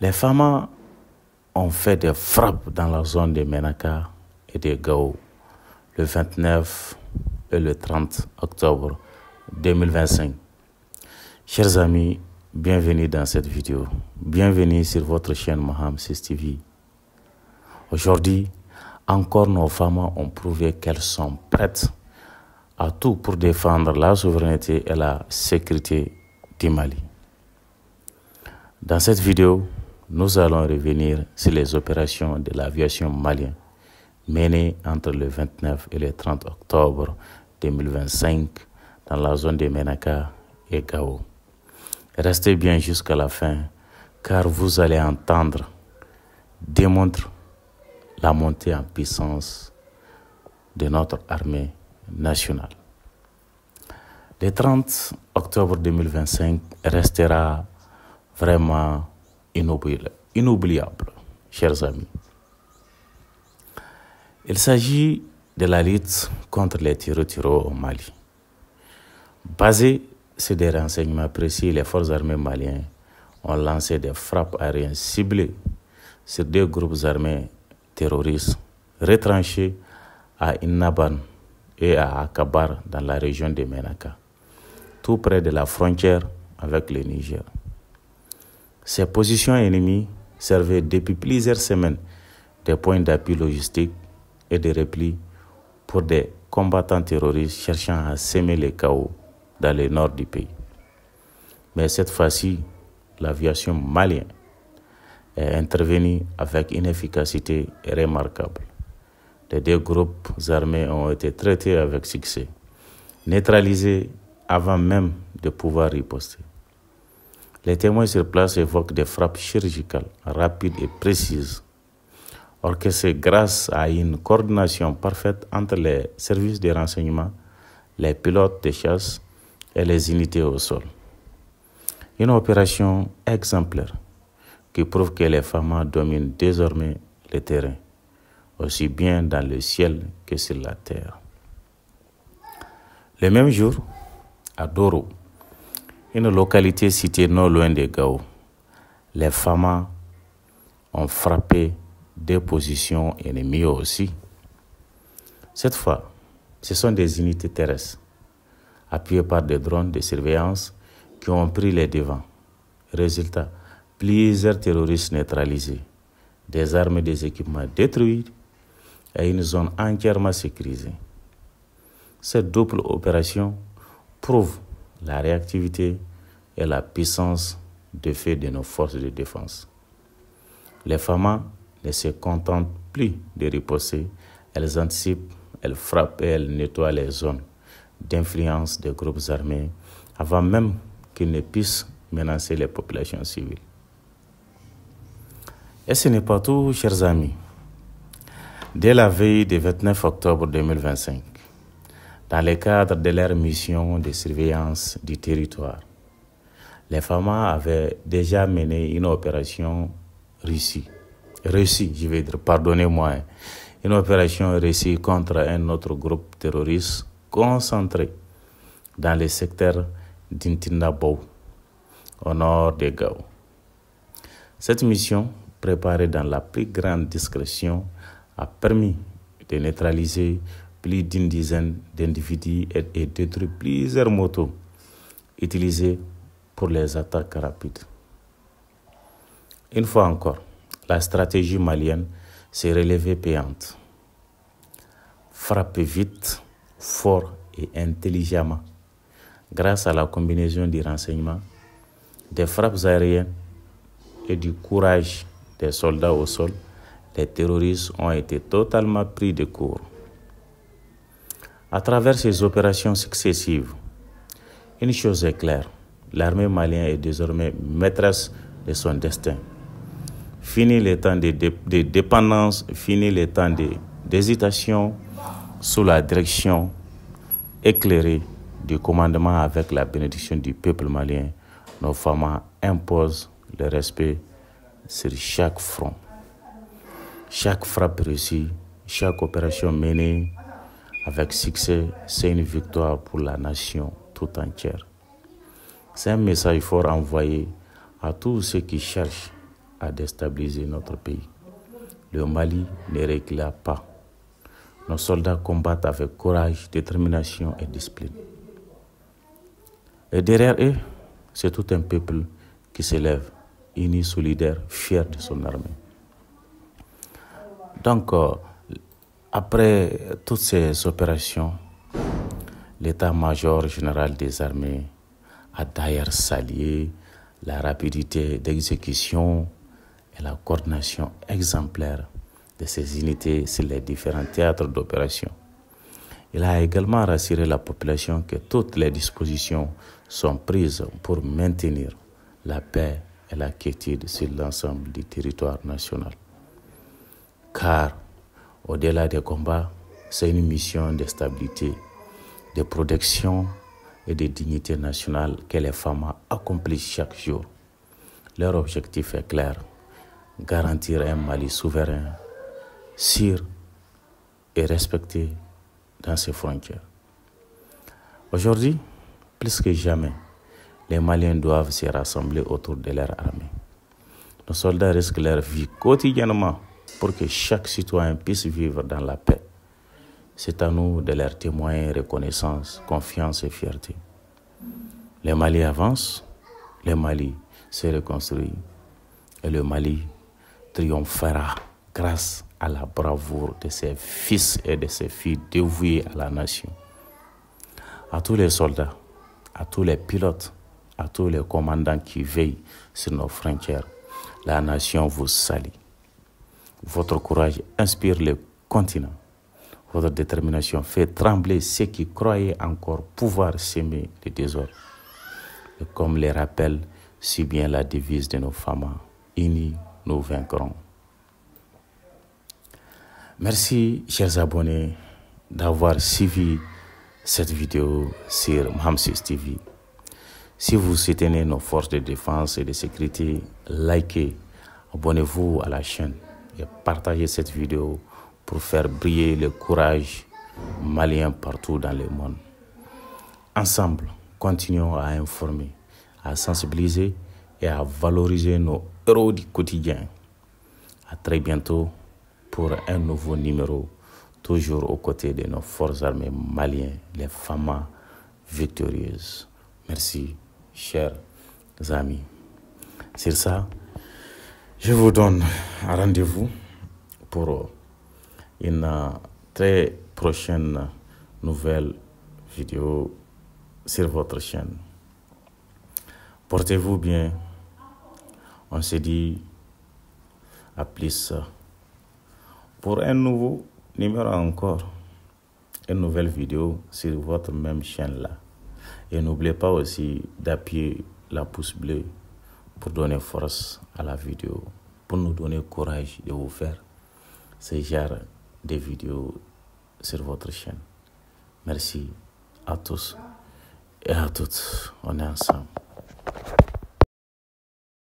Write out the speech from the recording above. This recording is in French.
Les FAMA ont fait des frappes dans la zone de Menaka et de Gao le 29 et le 30 octobre 2025. Chers amis, bienvenue dans cette vidéo. Bienvenue sur votre chaîne Maham 6 TV. Aujourd'hui, encore nos FAMA ont prouvé qu'elles sont prêtes à tout pour défendre la souveraineté et la sécurité du Mali. Dans cette vidéo, nous allons revenir sur les opérations de l'aviation malienne menées entre le 29 et le 30 octobre 2025 dans la zone de Menaka et Gao. Restez bien jusqu'à la fin car vous allez entendre démontrer la montée en puissance de notre armée nationale. Le 30 octobre 2025 restera vraiment inoubliable, chers amis. Il s'agit de la lutte contre les terroristes au Mali. Basés sur des renseignements précis, les forces armées maliennes ont lancé des frappes aériennes ciblées sur deux groupes armés terroristes retranchés à Innaban et à Akabar dans la région de Menaka, tout près de la frontière avec le Niger. Ces positions ennemies servaient depuis plusieurs semaines de points d'appui logistique et de repli pour des combattants terroristes cherchant à semer le chaos dans le nord du pays. Mais cette fois-ci, l'aviation malienne est intervenue avec une efficacité remarquable. Les deux groupes armés ont été traités avec succès, neutralisés avant même de pouvoir riposter. Les témoins sur place évoquent des frappes chirurgicales rapides et précises, orchestrées grâce à une coordination parfaite entre les services de renseignement, les pilotes de chasse et les unités au sol. Une opération exemplaire qui prouve que les FAMA dominent désormais le terrain, aussi bien dans le ciel que sur la terre. Le même jour, à Doro, une localité située non loin de Gao, les FAMA ont frappé des positions ennemies aussi. Cette fois, ce sont des unités terrestres, appuyées par des drones de surveillance qui ont pris les devants. Résultat, plusieurs terroristes neutralisés, des armes et des équipements détruits et une zone entièrement sécurisée. Cette double opération prouve la réactivité et la puissance de fait de nos forces de défense. Les FAMA ne se contentent plus de riposter, elles anticipent, elles frappent et elles nettoient les zones d'influence des groupes armés avant même qu'ils ne puissent menacer les populations civiles. Et ce n'est pas tout, chers amis. Dès la veille du 29 octobre 2025, dans le cadre de leur mission de surveillance du territoire, les FAMA avaient déjà mené une opération réussie, une opération réussie contre un autre groupe terroriste concentré dans le secteur d'Intinabou, au nord de Gao. Cette mission, préparée dans la plus grande discrétion, a permis de neutraliser plus d'une dizaine d'individus et détruire plusieurs motos utilisées pour les attaques rapides. Une fois encore, la stratégie malienne s'est révélée payante. Frapper vite, fort et intelligemment, grâce à la combinaison du renseignement, des frappes aériennes et du courage des soldats au sol, les terroristes ont été totalement pris de court. À travers ces opérations successives, une chose est claire, l'armée malienne est désormais maîtresse de son destin. Fini les temps de dépendance, fini les temps d'hésitation sous la direction éclairée du commandement avec la bénédiction du peuple malien. Nos FAMA imposent le respect sur chaque front. Chaque frappe réussie, chaque opération menée avec succès, c'est une victoire pour la nation tout entière. C'est un message fort envoyé à tous ceux qui cherchent à déstabiliser notre pays. Le Mali ne recula pas. Nos soldats combattent avec courage, détermination et discipline. Et derrière eux, c'est tout un peuple qui s'élève, uni, solidaire, fier de son armée. Donc, après toutes ces opérations, l'état-major général des armées a d'ailleurs salué la rapidité d'exécution et la coordination exemplaire de ces unités sur les différents théâtres d'opération. Il a également rassuré la population que toutes les dispositions sont prises pour maintenir la paix et la quiétude sur l'ensemble du territoire national. Car, au-delà des combats, c'est une mission de stabilité, de protection et de dignité nationale que les femmes accomplissent chaque jour. Leur objectif est clair, garantir un Mali souverain, sûr et respecté dans ses frontières. Aujourd'hui, plus que jamais, les Maliens doivent se rassembler autour de leur armée. Nos soldats risquent leur vie quotidiennement pour que chaque citoyen puisse vivre dans la paix. C'est à nous de leur témoigner reconnaissance, confiance et fierté. Le Mali avance, le Mali se reconstruit et le Mali triomphera grâce à la bravoure de ses fils et de ses filles dévoués à la nation. À tous les soldats, à tous les pilotes, à tous les commandants qui veillent sur nos frontières, la nation vous salue. Votre courage inspire le continent. Votre détermination fait trembler ceux qui croyaient encore pouvoir s'aimer le désordre. Et comme le rappelle si bien la devise de nos femmes, unis, nous vaincrons. Merci, chers abonnés, d'avoir suivi cette vidéo sur Mhamsis TV. Si vous soutenez nos forces de défense et de sécurité, likez, abonnez-vous à la chaîne et partagez cette vidéo pour faire briller le courage malien partout dans le monde. Ensemble, continuons à informer, à sensibiliser et à valoriser nos héros du quotidien. À très bientôt pour un nouveau numéro, toujours aux côtés de nos forces armées maliennes, les femmes victorieuses. Merci, chers amis. Sur ça, je vous donne rendez-vous pour une très prochaine nouvelle vidéo sur votre chaîne. Portez-vous bien. On se dit à plus pour un nouveau numéro encore, une nouvelle vidéo sur votre même chaîne là. Et n'oubliez pas aussi d'appuyer la pouce bleue pour donner force à la vidéo, pour nous donner courage de vous faire ce genre de vidéos sur votre chaîne. Merci à tous et à toutes. On est ensemble.